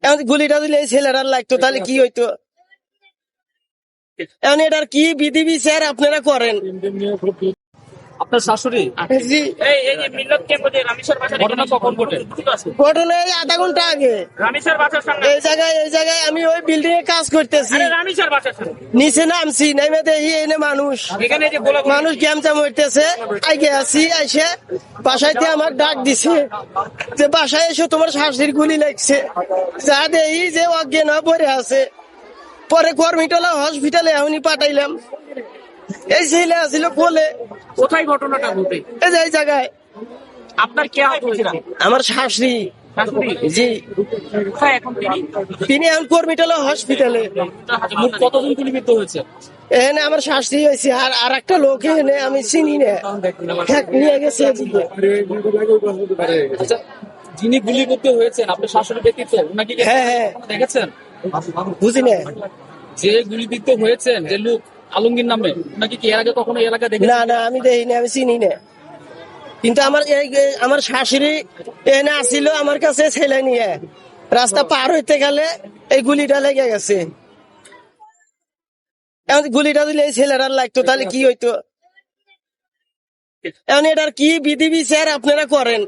এখন গুলিটা দিলে এই ছেলেরা লাগতো তাহলে কি হইতো? এখন এটার কি বিধি বিচার আপনারা করেন? আপনার শাশুড়ি জি, এই যে মিল্লাত ক্যাম্প যে রামেশ্বর বাজার ঘটনা কখন ঘটে? ঘটনা এই আধা ঘন্টা আগে রামেশ্বর বাজার সামনে এই জায়গায় আমি ওই বিল্ডিং এ কাজ করতেছি, আরে রামেশ্বর বাজার সামনে নিচে নামছি, নেমে দেখি এনে মানুষ এখানে যে গোলাগুলি মানুষ গ্যামজাম হইতেছে। আগে আছি আইসে বাসাইতে আমার ডাক দিছে যে বাসায় এসে তোমার শাশুড়ির গুলি লাগছে। যা দেই যে অজ্ঞান হয়ে পড়ে আছে। পরে কর্মীটলা হসপিটালে এখনই পাঠাইলাম। এই ছেলে আসিল কোলে, কোথায় ঘটনাটা ঘটে? এই যে এই জায়গায়। আপনার কে আহত হয়েছিল? আমার শাশুড়ি। শাশুড়ি জি, কোথায় এখন তিনি? তিনি এখন কর্মীটলা হসপিটালে। মোট কতজন গুলিবিদ্ধ হয়েছে? এখানে আমার শাশুড়ি হয়েছে আর একটা লোক এনে আমি চিনি না, নিয়ে গেছে এদিকে। আচ্ছা, যিনি গুলিবিদ্ধ হয়েছেন আপনার শাশুড়ি ব্যতীত ওনাকে কি হ্যাঁ, হ্যাঁ। কখনো দেখেছেন? বুঝি না। যে গুলিবিদ্ধ হয়েছেন যে লোক আলমগীর নামে, ওনাকে কি এর আগে কখনো এই এলাকা দেখেছেন? না না, আমি দেখিনি, আমি চিনি না। কিন্তু আমার শাশুড়ি এনে আসিল আমার কাছে ছেলে নিয়ে, রাস্তা পার হইতে গেলে এই গুলিটা লেগে গেছে। এখন গুলিটা দিলে এই ছেলেরা লাগতো তাহলে কি হইতো? এখন এটার কি বিধি বিচার আপনারা করেন?